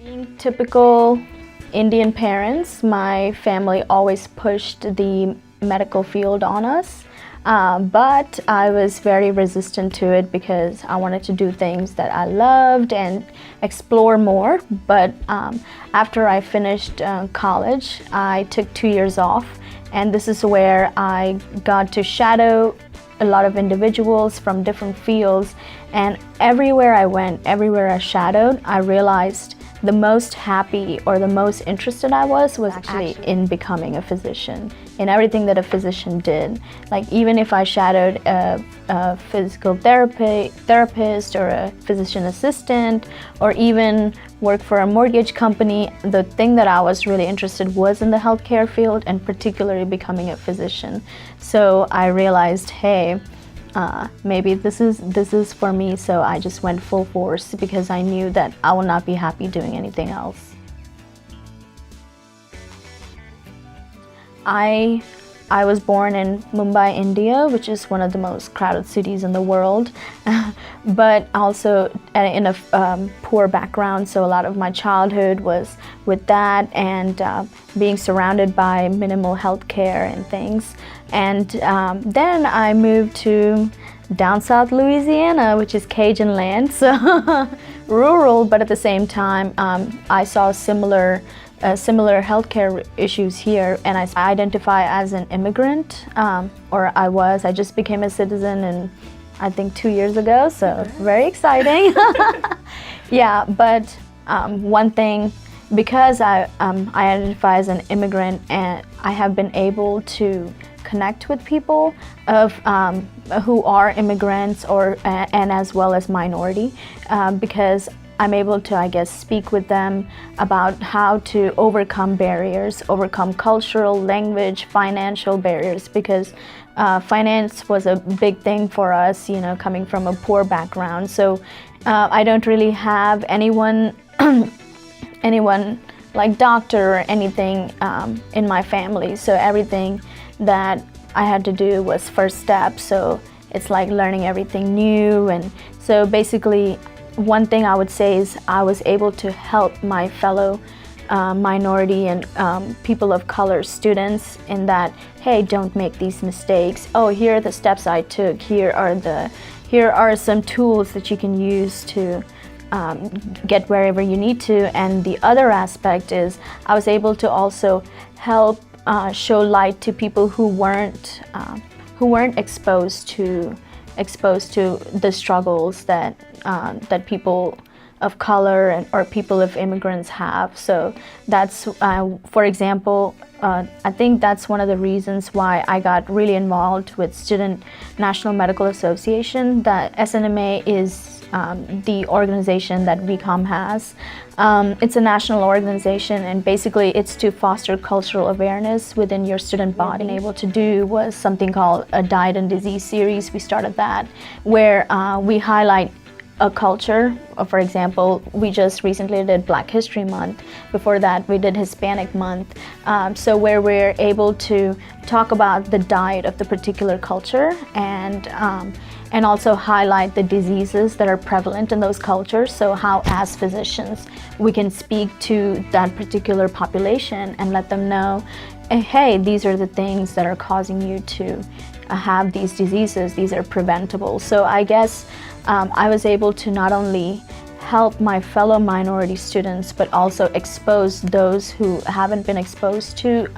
Being typical Indian parents, my family always pushed the medical field on us, but I was very resistant to it because I wanted to do things that I loved and explore more. But after I finished college, I took 2 years off, and this is where I got to shadow a lot of individuals from different fields, and everywhere I went, everywhere I shadowed, I realized the most happy or the most interested I was actually in becoming a physician, in everything that a physician did. Like even if I shadowed a physical therapist or a physician assistant or even worked for a mortgage company, the thing that I was really interested was in the healthcare field and particularly becoming a physician. So I realized, hey, maybe this is for me, so I just went full force because I knew that I will not be happy doing anything else. I was born in Mumbai, India, which is one of the most crowded cities in the world, but also in a poor background, so a lot of my childhood was with that and being surrounded by minimal health care and things. And then I moved to down south Louisiana, which is Cajun land, so rural, but at the same time I saw similar healthcare issues here, and I identify as an immigrant, I just became a citizen in I think 2 years ago, so very exciting. Yeah, but one thing, because I identify as an immigrant, and I have been able to connect with people who are immigrants and as well as minority, because I'm able to, I guess, speak with them about how to overcome barriers, overcome cultural, language, financial barriers, because finance was a big thing for us, you know, coming from a poor background. So I don't really have anyone like doctor or anything in my family. So everything that I had to do was first step. So it's like learning everything new. And so basically, one thing I would say is I was able to help my fellow minority and people of color students in that, hey, don't make these mistakes. Oh, here are the steps I took. Here are some tools that you can use to get wherever you need to. And the other aspect is I was able to also help show light to people who weren't exposed to the struggles that people of color or people of immigrants have. So that's, for example, I think that's one of the reasons why I got really involved with Student National Medical Association. That SNMA is the organization that VCOM has. It's a national organization, and basically it's to foster cultural awareness within your student body. What I've been able to do was something called a Diet and Disease series. We started that, where we highlight a culture. For example, we just recently did Black History Month. Before that, we did Hispanic Month. So where we're able to talk about the diet of the particular culture and also highlight the diseases that are prevalent in those cultures. So how, as physicians, we can speak to that particular population and let them know, hey, these are the things that are causing you to have these diseases. These are preventable. So I guess I was able to not only help my fellow minority students, but also expose those who haven't been exposed to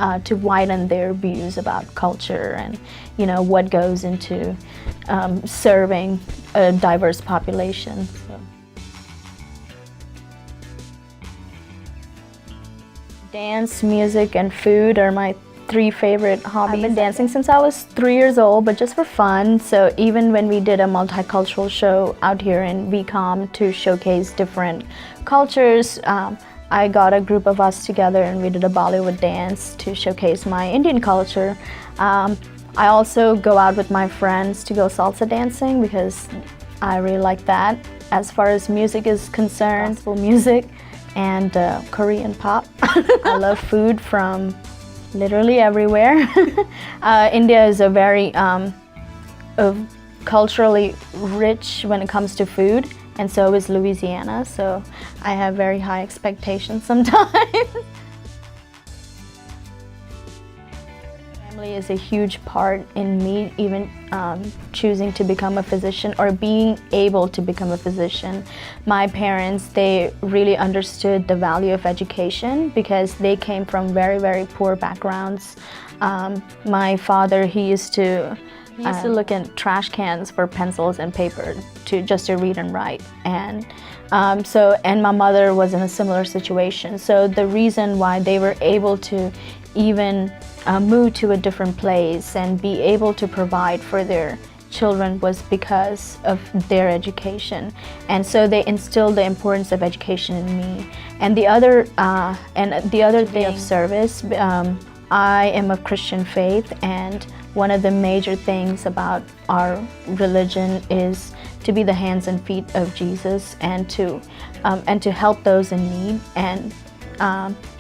widen their views about culture and, you know, what goes into serving a diverse population. So. Dance, music, and food are my 3 favorite hobbies. I've been dancing since I was 3 years old, but just for fun. So even when we did a multicultural show out here in VCOM to showcase different cultures, I got a group of us together and we did a Bollywood dance to showcase my Indian culture. I also go out with my friends to go salsa dancing because I really like that. As far as music is concerned, gospel music and Korean pop. I love food from literally everywhere. India is a very culturally rich when it comes to food, and so is Louisiana, so I have very high expectations sometimes. Family is a huge part in me even choosing to become a physician or being able to become a physician. My parents, they really understood the value of education because they came from very, very poor backgrounds. My father, he used to look in trash cans for pencils and paper just to read and write, and my mother was in a similar situation. So the reason why they were able to even move to a different place and be able to provide for their children was because of their education, and so they instilled the importance of education in me. And the other thing of service, I am of Christian faith, and one of the major things about our religion is to be the hands and feet of Jesus and to help those in need. And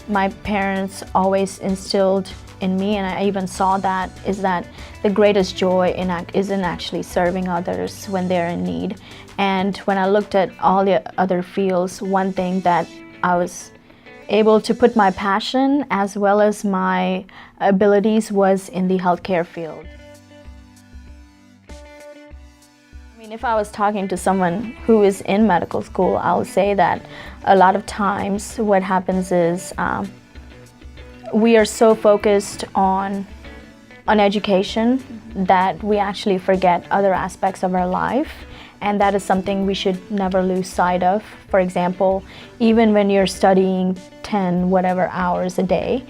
my parents always instilled in me, and I even saw that, is that the greatest joy is in actually serving others when they're in need. And when I looked at all the other fields, one thing that I was able to put my passion as well as my abilities was in the healthcare field. I mean, if I was talking to someone who is in medical school, I'll say that a lot of times what happens is we are so focused on education that we actually forget other aspects of our life, and that is something we should never lose sight of. For example, even when you're studying 10 whatever hours a day,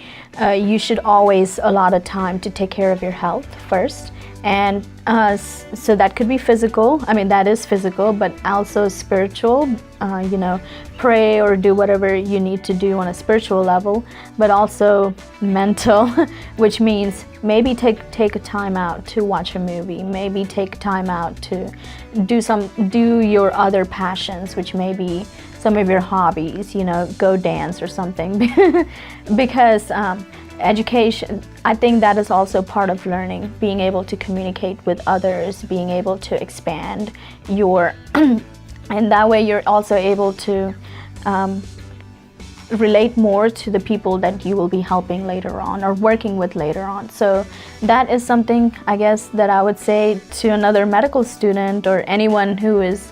you should always allot a time to take care of your health first. And so that could be physical, I mean that is physical, but also spiritual, pray or do whatever you need to do on a spiritual level, but also mental, which means maybe take a time out to watch a movie, maybe take time out to do your other passions, which may be some of your hobbies, go dance or something. Because education, I think that is also part of learning, being able to communicate with others, being able to expand your, and that way you're also able to relate more to the people that you will be helping later on or working with later on. So that is something, I guess, that I would say to another medical student or anyone who is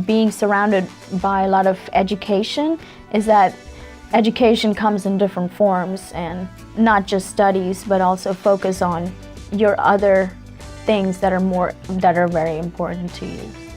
being surrounded by a lot of education, is that education comes in different forms, and not just studies, but also focus on your other things that are very important to you.